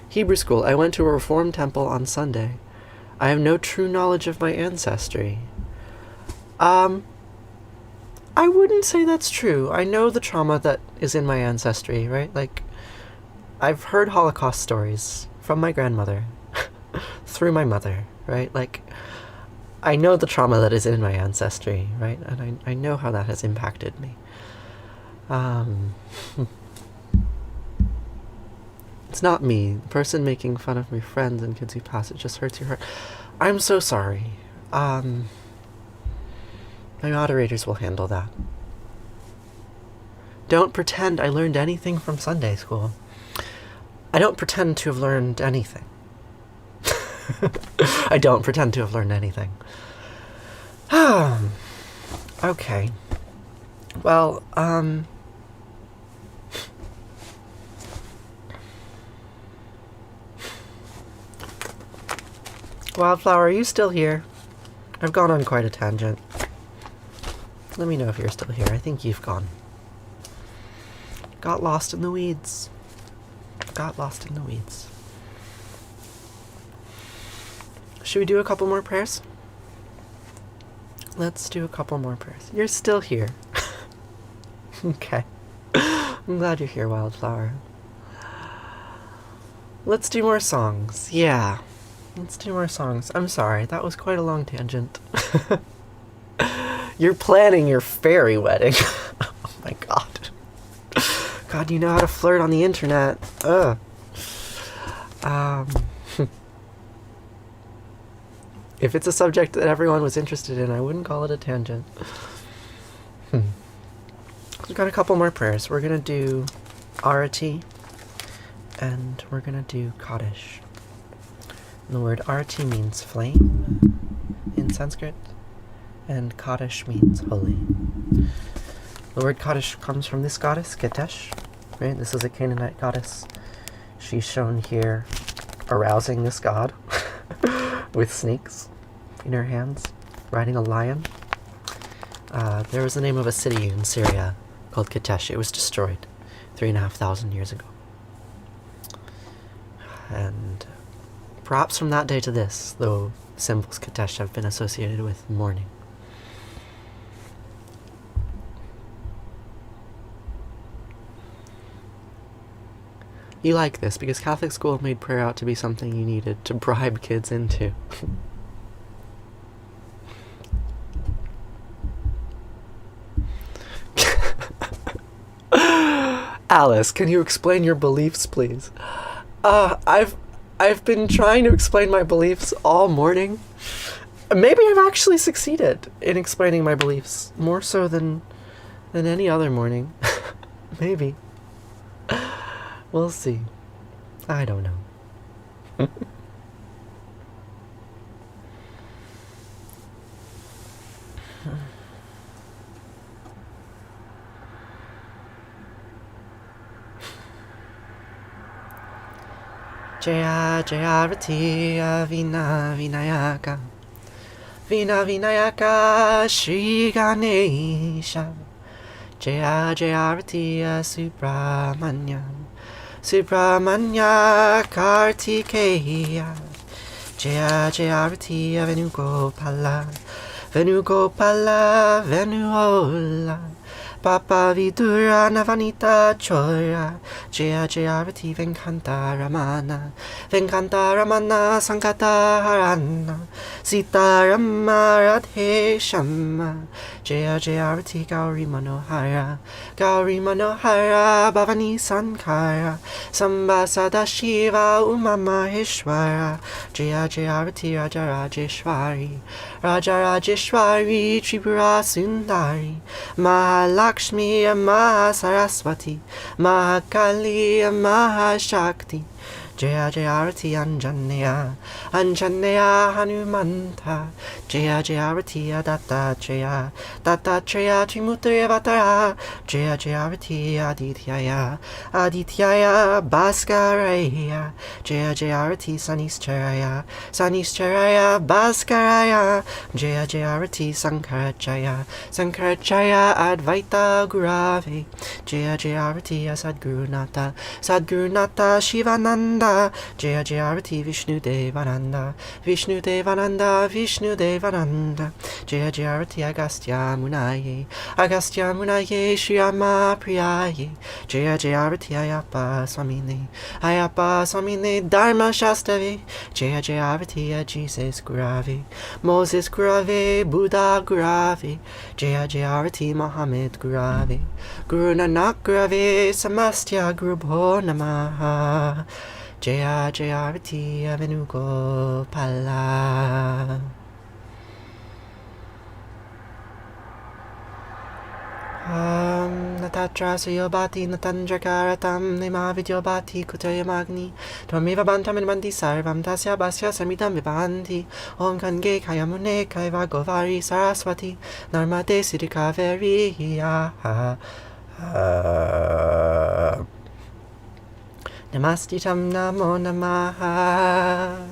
Hebrew school. I went to a Reformed temple on Sunday. I have no true knowledge of my ancestry. I wouldn't say that's true. I know the trauma that is in my ancestry, right? Like, I've heard Holocaust stories from my grandmother. through my mother, right? Like, I know the trauma that is in my ancestry, right? And I know how that has impacted me. It's not me. The person making fun of my friends and kids who pass, it just hurts your heart. I'm so sorry. My moderators will handle that. Don't pretend I learned anything from Sunday school. I don't pretend to have learned anything. I don't pretend to have learned anything. Okay. Well, Wildflower, are you still here? I've gone on quite a tangent. Let me know if you're still here. I think you've gone. Got lost in the weeds. Got lost in the weeds. Should we do a couple more prayers? Let's do a couple more prayers. You're still here. Okay. I'm glad you're here, Wildflower. Let's do more songs. Yeah. Let's do more songs. I'm sorry, that was quite a long tangent. You're planning your fairy wedding. Oh my god. God, you know how to flirt on the internet. Ugh. If it's a subject that everyone was interested in, I wouldn't call it a tangent. We've got a couple more prayers. We're gonna do Arati, and we're gonna do Kaddish. The word Arati means flame in Sanskrit, and Kaddish means holy. The word Kaddish comes from this goddess, Ketesh, right? This is a Canaanite goddess. She's shown here arousing this god with snakes in her hands, riding a lion. There was the name of a city in Syria called Ketesh. It was destroyed 3,500 years ago. And perhaps from that day to this, though symbols Ketesh have been associated with mourning. You like this because Catholic school made prayer out to be something you needed to bribe kids into. Alice, can you explain your beliefs, please? I've been trying to explain my beliefs all morning. Maybe I've actually succeeded in explaining my beliefs more so than any other morning. Maybe. We'll see. I don't know. Jaya Jaya Rati Vina Vinayaka Vina Vinayaka Shri Ganesha Jaya Jaya Rati Subramanya Subramanya Kartikeya Jaya Jaya Rati Venugopala Venugopala Venuola Papa Vidura Navanita Chora Jaya Jaya Rati Venkanta Ramana Venkanta Ramana Sankata Harana Sita Rama Radhe Shama Jaya Jaya Rati Gauri Manohara Gauri Manohara Bhavani Sankara Samba Sadashiva Uma Maheshwara Jaya Jaya Rati Raja Rajeshwari Raja Rajeshwari Tripura Sundari Mahalakshmi Mahasaraswati Mahakali Mahashakti Jaya Jaya Rati Anjaneya Anjaneya Hanumanta Jaya Jaya Rati Dattatreya Dattatreya Trimutri Jaya Jaya Rati Adityaya Adityaya Bhaskaraya Jaya Jaya Rati Sanischaraya Sanischaraya Bhaskaraya Jaya Jaya Rati Sankaracharya Sankaracharya Advaita Gurave Jaya Jaya Rati Sadgurunata Sadgurunata Shivananda Devananda, Jaya Jayarati Vishnu Devananda, Vishnu Devananda, Vishnu Devananda, Jaya Jayarati Agastya Munaye, Agastya Munaye, Shriyama Priyaye, Jaya Jayarati Ayappa Swamine, Ayappa Swamine, Dharma Shastave, Jaya Jayarati Jesus Gurave, Moses Gurave, Buddha Gurave, Jaya Jayarati Muhammad Gurave, Guru Nanak Gurave, Samastya Guru Bho Namaha, Jaya Jayarati Avenugopala. Natatra Suyobati Natandrakaratam Nema Vidyobati Kutayamagni Twameva Bantam and Mandi Sarvam Tasya Basya Samitam Vibanti Om Kange Kayamune Kaiva Govari Saraswati Narmade Siddhikaveri Namastitam Namo Namaha.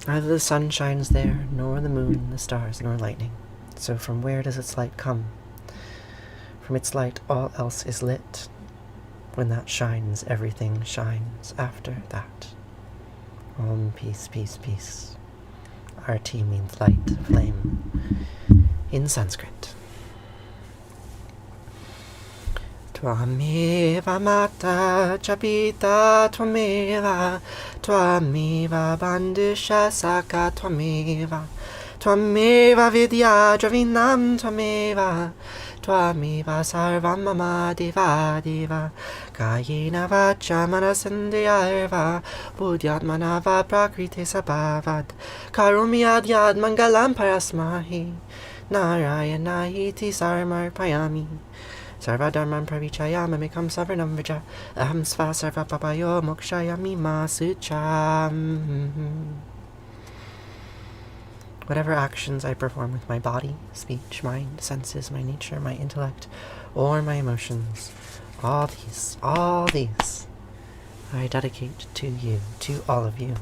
Neither the sun shines there, nor the moon, the stars, nor lightning. So from where does its light come? From its light all else is lit. When that shines, everything shines after that. Om, peace, peace, peace. RT means light, flame, in Sanskrit. Twameva mata chapita twameva, twameva bandusha saka twameva, twameva vidya dravinam twameva, twameva sarvam mama deva deva, kayena vacha manasandhyarva, buddhyatmanava prakrite sabhavad, karomi adyad mangalam parasmahi, narayana iti sarmarpayami. Sarvadharman pravichayama mekam savarnam vrja, aham sva sarva papayo mokshayami masucham. Whatever actions I perform with my body, speech, mind, senses, my nature, my intellect, or my emotions, all these, I dedicate to you, to all of you.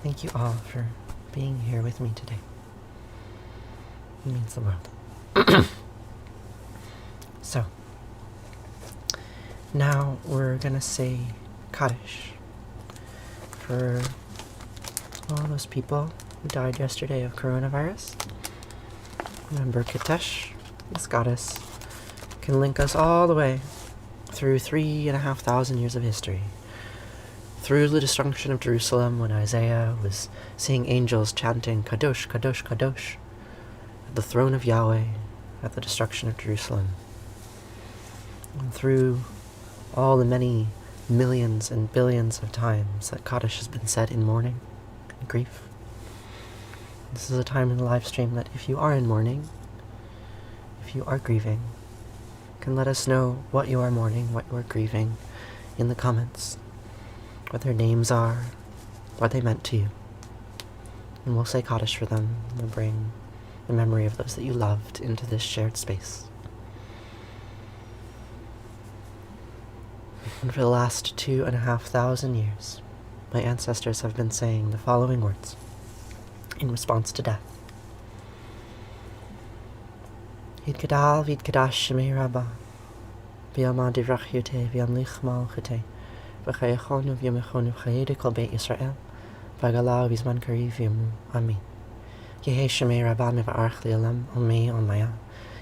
Thank you all for being here with me today. It means the world. So, now we're gonna say Kaddish for all those people who died yesterday of coronavirus. Remember, Katesh, this goddess, can link us all the way through 3,500 years of history. Through the destruction of Jerusalem when Isaiah was seeing angels chanting Kadosh, Kadosh, Kadosh at the throne of Yahweh at the destruction of Jerusalem. And through all the many millions and billions of times that Kaddish has been said in mourning and grief. This is a time in the live stream that if you are in mourning, if you are grieving, can let us know what you are mourning, what you are grieving in the comments, what their names are, what they meant to you. And we'll say Kaddish for them. We'll bring the memory of those that you loved into this shared space. And for the last 2,500 years, my ancestors have been saying the following words in response to death. Yidgadal vidgadash shemei rabba, v'yama divrach yote v'yamlich malchute, v'chayachonu v'yamechonu v'chayede kol beit Yisrael, v'agalau v'zman kariv v'yamu. Amen. Yehe shemei rabba meva'arch li'olam, omei omaya,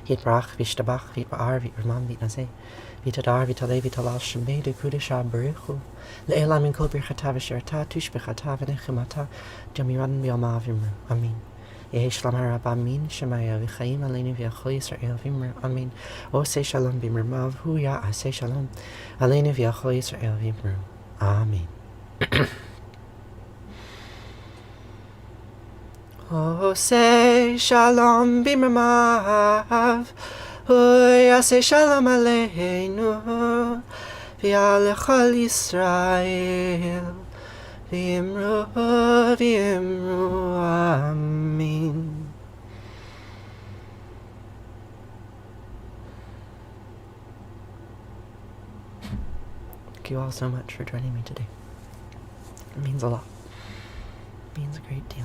yitbrach v'ishtabach v'yitba'ar v'yitramam v'yitnazeh, Vitadar, Vitale, Vitalal, Shemei, de Kudisha, Baruchu, Le'elam in Kol Birchata, V'sherata, Tush Bechata, V'nechimata, Jamiran V'yama V'imru. Amen. Yehi Shlam HaRab, Amin, Shemaya, V'chaim, Aleinu V'yachol Yisrael V'imru. Amen. O Say Shalom B'imru, Huya, Asay Shalom, Aleinu V'yachol Yisrael V'imru. Amen. O Say Shalom B'imru, Yaseh shalom aleinu, v'yalech al Yisrael, v'imru, v'imru, amen. Thank you all so much for joining me today. It means a lot. It means a great deal.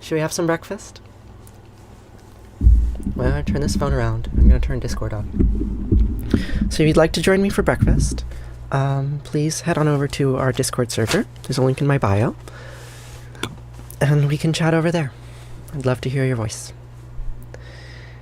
Should we have some breakfast? Well, I turn this phone around. I'm gonna turn Discord on. So if you'd like to join me for breakfast, please head on over to our Discord server. There's a link in my bio. And we can chat over there. I'd love to hear your voice.